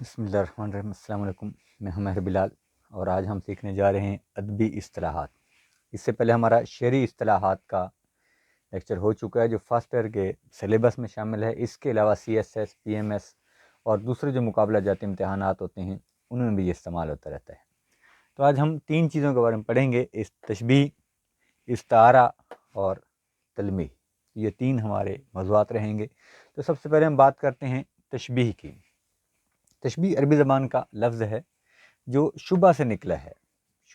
بسم اللہ الرحمن الرحیم۔ السلام علیکم، میں ہوں مہر بلال اور آج ہم سیکھنے جا رہے ہیں ادبی اصطلاحات۔ اس سے پہلے ہمارا شعری اصطلاحات کا لیکچر ہو چکا ہے جو فرسٹ ایئر کے سلیبس میں شامل ہے۔ اس کے علاوہ CSS PMS اور دوسرے جو مقابلہ جاتی امتحانات ہوتے ہیں ان میں بھی یہ استعمال ہوتا رہتا ہے۔ تو آج ہم 3 چیزوں کے بارے میں پڑھیں گے، تشبیہ، استعارہ اور تلمیح۔ یہ 3 ہمارے موضوعات رہیں گے۔ تو سب سے پہلے ہم بات کرتے ہیں تشبیہ کی۔ تشبیہ عربی زبان کا لفظ ہے جو شبہ سے نکلا ہے۔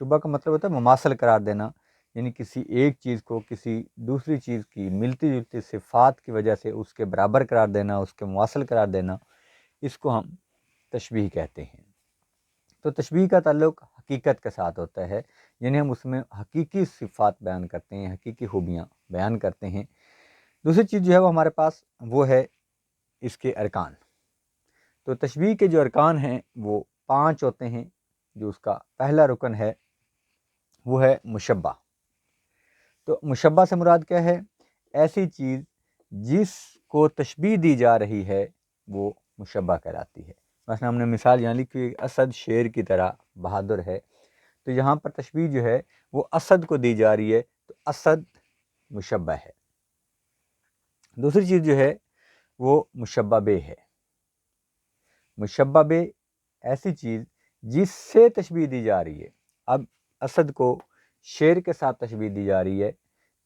شبہ کا مطلب ہوتا ہے مماثل قرار دینا، یعنی کسی ایک چیز کو کسی دوسری چیز کی ملتی جلتی صفات کی وجہ سے اس کے برابر قرار دینا، اس کے مماثل قرار دینا، اس کو ہم تشبیہ کہتے ہیں۔ تو تشبیہ کا تعلق حقیقت کے ساتھ ہوتا ہے، یعنی ہم اس میں حقیقی صفات بیان کرتے ہیں، حقیقی خوبیاں بیان کرتے ہیں۔ دوسری چیز جو ہے وہ ہمارے پاس وہ ہے اس کے ارکان۔ تو تشبیہ کے جو ارکان ہیں وہ 5 ہوتے ہیں۔ جو اس کا پہلا رکن ہے وہ ہے مشبہ۔ تو مشبہ سے مراد کیا ہے؟ ایسی چیز جس کو تشبیہ دی جا رہی ہے وہ مشبہ کہلاتی ہے۔ مثلا ہم نے مثال یہاں لکھی، اسد شیر کی طرح بہادر ہے، تو یہاں پر تشبیہ جو ہے وہ اسد کو دی جا رہی ہے، تو اسد مشبہ ہے۔ دوسری چیز جو ہے وہ مشبہ بہ ہے۔ مشبہ بہ ایسی چیز جس سے تشبیہ دی جا رہی ہے۔ اب اسد کو شیر کے ساتھ تشبیہ دی جا رہی ہے،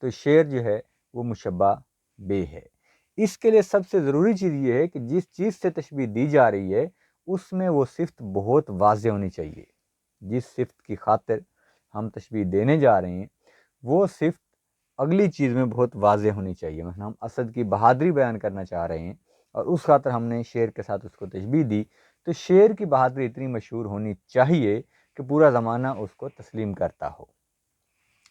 تو شیر جو ہے وہ مشبہ بہ ہے۔ اس کے لیے سب سے ضروری چیز یہ ہے کہ جس چیز سے تشبیہ دی جا رہی ہے اس میں وہ صفت بہت واضح ہونی چاہیے۔ جس صفت کی خاطر ہم تشبیہ دینے جا رہے ہیں وہ صفت اگلی چیز میں بہت واضح ہونی چاہیے۔ مثلا ہم اسد کی بہادری بیان کرنا چاہ رہے ہیں اور اس خاطر ہم نے شیر کے ساتھ اس کو تشبیہ دی، تو شیر کی بہادری اتنی مشہور ہونی چاہیے کہ پورا زمانہ اس کو تسلیم کرتا ہو۔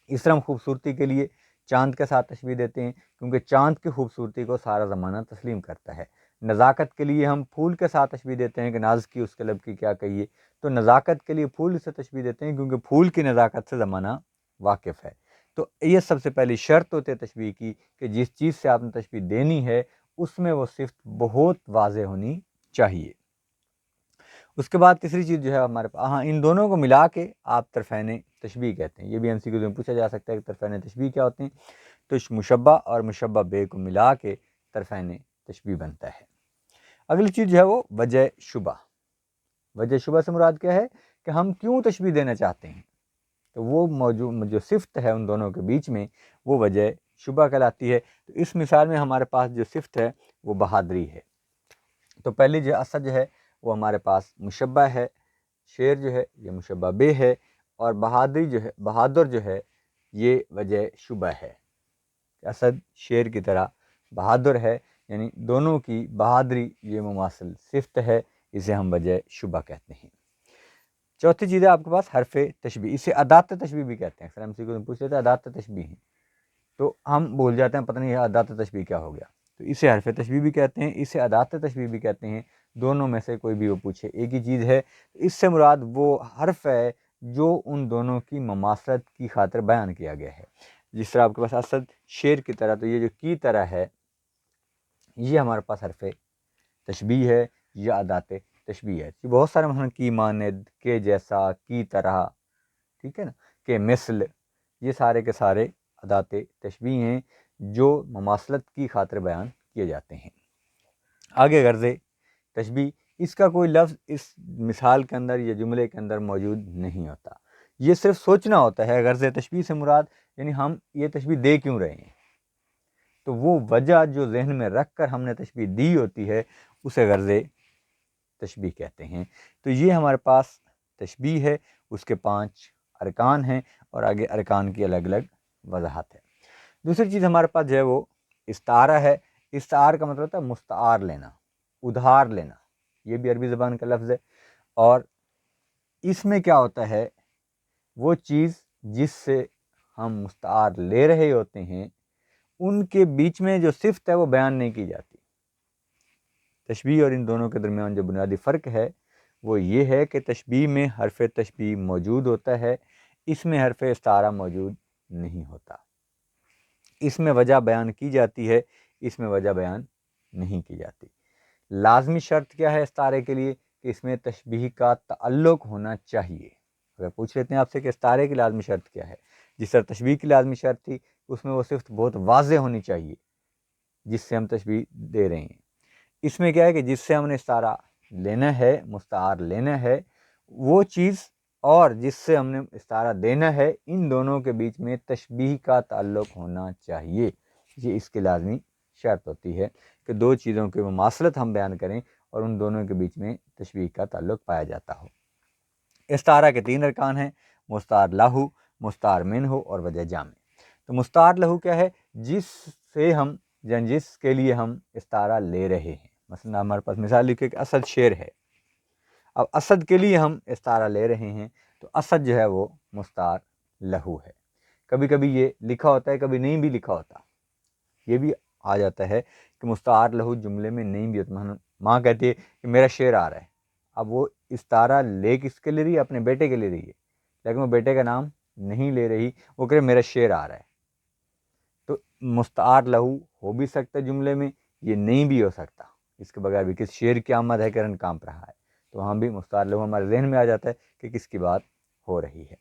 اس طرح ہم خوبصورتی کے لیے چاند کے ساتھ تشبیہ دیتے ہیں کیونکہ چاند کی خوبصورتی کو سارا زمانہ تسلیم کرتا ہے۔ نزاکت کے لیے ہم پھول کے ساتھ تشبیہ دیتے ہیں کہ ناز کی اس کے لب کی کیا کہیے، تو نزاکت کے لیے پھول سے تشبیہ دیتے ہیں کیونکہ پھول کی نزاکت سے زمانہ واقف ہے۔ تو یہ سب سے پہلی شرط ہوتی ہے تشبیہ کی کہ جس چیز سے آپ نے تشبیہ دینی ہے اس میں وہ صفت بہت واضح ہونی چاہیے۔ اس کے بعد تیسری چیز جو ہے ہمارے پاس، ان دونوں کو ملا کے آپ طرفین تشبیہ کہتے ہیں۔ یہ بھی MCQ میں پوچھا جا سکتا ہے کہ طرفین تشبیہ کیا ہوتے ہیں، تو مشبہ اور مشبہ بہ کو ملا کے طرفین تشبیہ بنتا ہے۔ اگلی چیز جو ہے وہ وجہ شبہ۔ وجہ شبہ سے مراد کیا ہے کہ ہم کیوں تشبیہ دینا چاہتے ہیں، تو وہ موجود جو صفت ہے ان دونوں کے بیچ میں وہ وجہ شبہ کہلاتی ہے۔ تو اس مثال میں ہمارے پاس جو صفت ہے وہ بہادری ہے۔ تو پہلی جو اسد جو ہے وہ ہمارے پاس مشبہ ہے، شیر جو ہے یہ مشبہ بہ ہے، اور بہادری جو ہے، بہادر جو ہے یہ وجہ شبہ ہے۔ اسد شیر کی طرح بہادر ہے، یعنی دونوں کی بہادری یہ مماثل صفت ہے، اسے ہم وجہ شبہ کہتے ہیں۔ چوتھی چیز ہے آپ کے پاس حرف تشبیہ، اسے ادات تشبیہ بھی کہتے ہیں۔ اکثر MCQ پوچھ لیتے ہیں ادات تشبیہ ہیں، تو ہم بول جاتے ہیں پتہ نہیں یہ ادات تشبیہ کیا ہو گیا، تو اسے حرف تشبیہ بھی کہتے ہیں، اسے ادات تشبیہ بھی کہتے ہیں۔ دونوں میں سے کوئی بھی وہ پوچھے ایک ہی چیز ہے۔ اس سے مراد وہ حرف ہے جو ان دونوں کی مماثلت کی خاطر بیان کیا گیا ہے۔ جس طرح آپ کے پاس اسد شیر کی طرح، تو یہ جو کی طرح ہے یہ ہمارے پاس حرف تشبیہ ہے یا ادات تشبیہ ہے۔ یہ بہت سارے مثلا کی مانند، کے جیسا، کی طرح، ٹھیک ہے نا، کہ مثل، یہ سارے کے سارے ادات تشبیہ ہیں جو مماثلت کی خاطر بیان کیے جاتے ہیں۔ آگے غرض تشبیہ، اس کا کوئی لفظ اس مثال کے اندر یا جملے کے اندر موجود نہیں ہوتا، یہ صرف سوچنا ہوتا ہے۔ غرض تشبیہ سے مراد یعنی ہم یہ تشبیہ دے کیوں رہے ہیں، تو وہ وجہ جو ذہن میں رکھ کر ہم نے تشبیہ دی ہوتی ہے اسے غرض تشبیہ کہتے ہیں۔ تو یہ ہمارے پاس تشبیہ ہے، اس کے 5 ارکان ہیں اور آگے ارکان کی الگ الگ وضاحت ہے۔ دوسری چیز ہمارے پاس جو ہے وہ استعارہ ہے۔ استعار کا مطلب ہوتا ہے مستعار لینا، ادھار لینا، یہ بھی عربی زبان کا لفظ ہے۔ اور اس میں کیا ہوتا ہے، وہ چیز جس سے ہم مستعار لے رہے ہوتے ہیں ان کے بیچ میں جو صفت ہے وہ بیان نہیں کی جاتی۔ تشبیہ اور ان دونوں کے درمیان جو بنیادی فرق ہے وہ یہ ہے کہ تشبیہ میں حرف تشبیہ موجود ہوتا ہے، اس میں حرف استعارہ موجود نہیں ہوتا۔ اس میں وجہ بیان کی جاتی ہے، اس میں وجہ بیان نہیں کی جاتی۔ لازمی شرط کیا ہے استعارے کے لیے کہ اس میں تشبیہ کا تعلق ہونا چاہیے۔ اگر پوچھ لیتے ہیں آپ سے کہ استعارے کی لازمی شرط کیا ہے، جس طرح تشبیہ کی لازمی شرط تھی اس میں وہ صفت بہت واضح ہونی چاہیے جس سے ہم تشبیہ دے رہے ہیں۔ اس میں کیا ہے کہ جس سے ہم نے استعارہ لینا ہے، مستعار لینا ہے، وہ چیز اور جس سے ہم نے استعارہ دینا ہے، ان دونوں کے بیچ میں تشبیہ کا تعلق ہونا چاہیے۔ یہ اس کی لازمی شرط ہوتی ہے کہ دو چیزوں کی مماثلت ہم بیان کریں اور ان دونوں کے بیچ میں تشبیہ کا تعلق پایا جاتا ہو۔ استعارہ کے 3 ارکان ہیں، مستعار لہو، مستعار منہ اور وجہ جامع۔ تو مستعار لہو کیا ہے؟ جس سے ہم جس کے لیے ہم استعارہ لے رہے ہیں۔ مثلا ہمارے پاس مثال لکھے کہ اسد شیر ہے، اب اسد کے لیے ہم استعارہ لے رہے ہیں تو اسد جو ہے وہ مستعار لہو ہے۔ کبھی کبھی یہ لکھا ہوتا ہے، کبھی نہیں بھی لکھا ہوتا، یہ بھی آ جاتا ہے کہ مستعار لہو جملے میں نہیں بھی ہوتا۔ ماں کہتی ہے کہ میرا شیر آ رہا ہے، اب وہ استعارہ لے کس کے لے رہی ہے؟ اپنے بیٹے کے لے رہی ہے، لیکن وہ بیٹے کا نام نہیں لے رہی، وہ کہہ رہے میرا شیر آ رہا ہے۔ تو مستعار لہو ہو بھی سکتا ہے جملے میں، یہ نہیں بھی ہو سکتا، اس کے بغیر بھی کس شیر کی آمد ہے، کرن کانپ رہا ہے، تو وہاں بھی مستعار لہو ہمارے ذہن میں آ جاتا ہے کہ کس کی بات ہو رہی ہے۔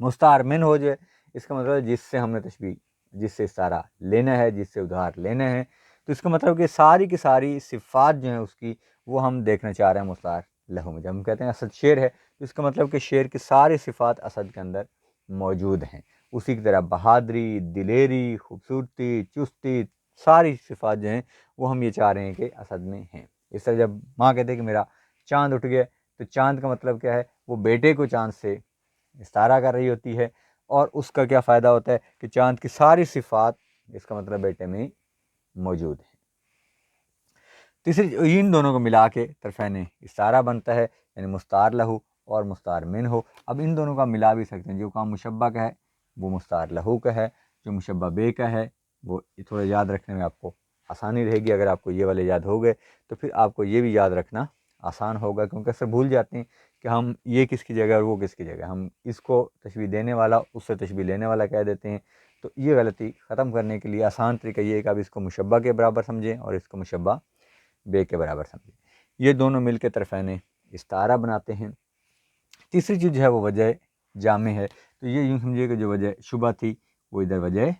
مستعار من ہو جائے، اس کا مطلب ہے جس سے ہم نے تشبیہ، جس سے استعارہ لینا ہے، جس سے ادھار لینا ہے، تو اس کا مطلب کہ ساری کی ساری صفات جو ہیں اس کی وہ ہم دیکھنا چاہ رہے ہیں مستعار لہو میں۔ جب ہم کہتے ہیں اسد شیر ہے تو اس کا مطلب کہ شیر کی ساری صفات اسد کے اندر موجود ہیں۔ اسی کی طرح بہادری، دلیری، خوبصورتی، چستی، ساری صفات جو ہیں وہ ہم یہ چاہ رہے ہیں کہ اسد میں ہیں۔ اس طرح جب ماں کہتے ہیں کہ میرا چاند اٹھ گیا، تو چاند کا مطلب کیا ہے؟ وہ بیٹے کو چاند سے استعارہ کر رہی ہوتی ہے، اور اس کا کیا فائدہ ہوتا ہے کہ چاند کی ساری صفات اس کا مطلب بیٹے میں موجود ہیں۔ تیسری، ان دونوں کو ملا کے طرفین استعارہ بنتا ہے، یعنی مستعار لہو اور مستعار من ہو۔ اب ان دونوں کا ملا بھی سکتے ہیں، جو کام مشبہ کا ہے وہ مستعار لہو کا ہے، جو مشبہ بے کا ہے وہ تھوڑا یاد رکھنے میں آپ کو آسانی رہے گی۔ اگر آپ کو یہ والے یاد ہو گئے تو پھر آپ کو یہ بھی یاد رکھنا آسان ہوگا، کیونکہ اکثر بھول جاتے ہیں کہ ہم یہ کس کی جگہ اور وہ کس کی جگہ، ہم اس کو تشبیہ دینے والا اس سے تشبیہ لینے والا کہہ دیتے ہیں۔ تو یہ غلطی ختم کرنے کے لیے آسان طریقہ یہ ہے کہ آپ اس کو مشبہ کے برابر سمجھیں اور اس کو مشبہ بے کے برابر سمجھیں، یہ دونوں مل کے طرفین استعارہ بناتے ہیں۔ تیسری چیز جو ہے وہ وجہ جامع ہے، تو یہ یوں سمجھیے کہ جو وجہ شبہ تھی وہ ادھر وجہ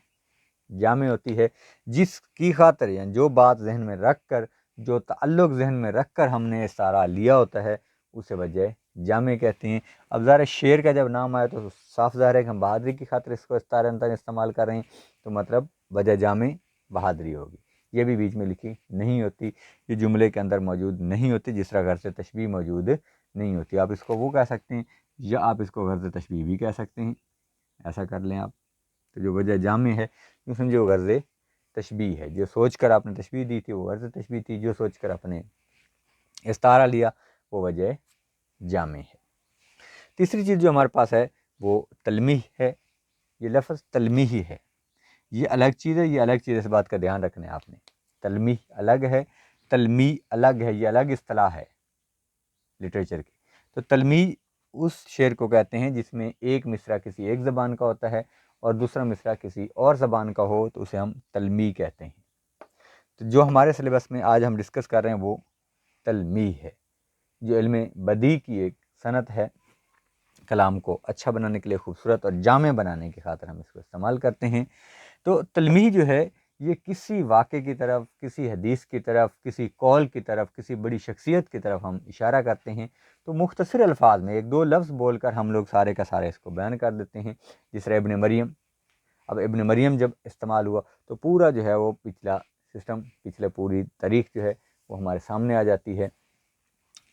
جامع ہوتی ہے، جس کی خاطر یعنی جو بات ذہن میں رکھ کر، جو تعلق ذہن میں رکھ کر ہم نے استعارہ لیا ہوتا ہے اسے وجہ جامع کہتے ہیں۔ اب ظاہر شیر کا جب نام آیا تو صاف ظاہر ہے کہ ہم بہادری کی خاطر اس کو استعارہ اندر استعمال کر رہے ہیں، تو مطلب وجہ جامع بہادری ہوگی۔ یہ بھی بیچ میں لکھی نہیں ہوتی، یہ جملے کے اندر موجود نہیں ہوتی، جس طرح غرض تشبیہ موجود نہیں ہوتی۔ آپ اس کو وہ کہہ سکتے ہیں یا آپ اس کو غرض تشبیہ بھی کہہ سکتے ہیں، ایسا کر لیں آپ۔ تو جو وجہ جامع ہے یوں سمجھے وہ غرض تشبیہ ہے، جو سوچ کر آپ نے تشبیہ دی تھی وہ غرض تشبیہ تھی، جو سوچ کر آپ نے استعارہ لیا وہ وجہ جامع ہے۔ تیسری چیز جو ہمارے پاس ہے وہ تلمیح ہے۔ یہ لفظ تلمیحی ہے، یہ الگ چیز ہے، یہ الگ چیز ہے، اس بات کا دھیان رکھنا ہے آپ نے۔ تلمیح الگ ہے، تلمیح الگ ہے، یہ الگ اصطلاح ہے لٹریچر کی۔ تو تلمیح اس شعر کو کہتے ہیں جس میں ایک مصرع کسی ایک زبان کا ہوتا ہے اور دوسرا مصرع کسی اور زبان کا ہو، تو اسے ہم تلمیح کہتے ہیں۔ تو جو ہمارے سلیبس میں آج ہم ڈسکس کر رہے ہیں وہ تلمیح ہے، جو علم بدیع کی ایک صنعت ہے۔ کلام کو اچھا بنانے کے لیے، خوبصورت اور جامع بنانے کی خاطر ہم اس کو استعمال کرتے ہیں۔ تو تلمیح جو ہے یہ کسی واقعے کی طرف، کسی حدیث کی طرف، کسی قول کی طرف، کسی بڑی شخصیت کی طرف ہم اشارہ کرتے ہیں، تو مختصر الفاظ میں ایک دو لفظ بول کر ہم لوگ سارے کا سارے اس کو بیان کر دیتے ہیں۔ جس طرح ابن مریم، اب ابن مریم جب استعمال ہوا تو پورا جو ہے وہ پچھلا سسٹم، پچھلے پوری تاریخ جو ہے وہ ہمارے سامنے آ جاتی ہے۔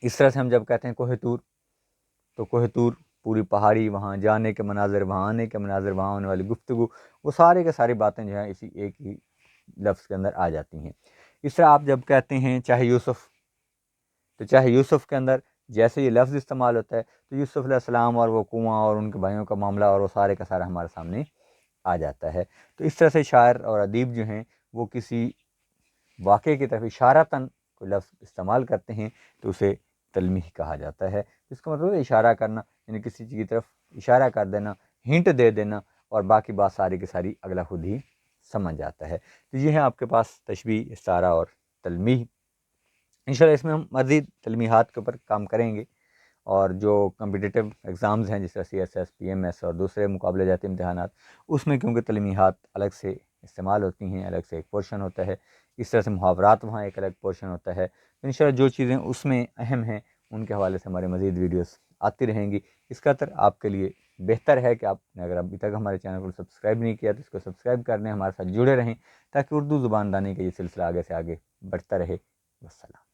اس طرح سے ہم جب کہتے ہیں کوہ طور، تو کوہ طور پوری پہاڑی، وہاں جانے کے مناظر، وہاں آنے کے مناظر، وہاں ہونے والی گفتگو، وہ سارے کے ساری باتیں جو ہیں اسی ایک ہی لفظ کے اندر آ جاتی ہیں۔ اس طرح آپ جب کہتے ہیں چاہے یوسف، تو چاہے یوسف کے اندر جیسے یہ لفظ استعمال ہوتا ہے تو یوسف علیہ السلام اور وہ کنواں اور ان کے بھائیوں کا معاملہ اور وہ سارے کا سارا ہمارے سامنے آ جاتا ہے۔ تو اس طرح سے شاعر اور ادیب جو ہیں وہ کسی واقعے کی طرف اشارتاً کوئی لفظ استعمال کرتے ہیں تو اسے تلمیح کہا جاتا ہے۔ اس کا مطلب ہے اشارہ کرنا، یعنی کسی چیز کی طرف اشارہ کر دینا، ہنٹ دے دینا، اور باقی بات ساری کی ساری اگلا خود ہی سمجھ جاتا ہے۔ تو یہ ہے آپ کے پاس تشبیہ، استعارہ اور تلمیح۔ انشاءاللہ اس میں ہم مزید تعلیمیات کے اوپر کام کریں گے، اور جو کمپٹیٹیو ایگزامز ہیں جس طرح CSS PMS اور دوسرے مقابلہ جاتی امتحانات، اس میں کیونکہ تعلیمیات الگ سے استعمال ہوتی ہیں، الگ سے ایک پورشن ہوتا ہے، اس طرح سے محاورات وہاں ایک الگ پورشن ہوتا ہے. انشاءاللہ جو چیزیں اس میں اہم ہیں ان کے حوالے سے ہمارے مزید ویڈیوز آتی رہیں گی. اس کا تر آپ کے لیے بہتر ہے کہ آپ نے اگر ابھی تک ہمارے چینل کو سبسکرائب نہیں کیا تو اس کو سبسکرائب کر لیں، ہمارے ساتھ جڑے رہیں تاکہ اردو زبان دانی کا یہ سلسلہ آگے سے آگے بڑھتا رہے. والسلام.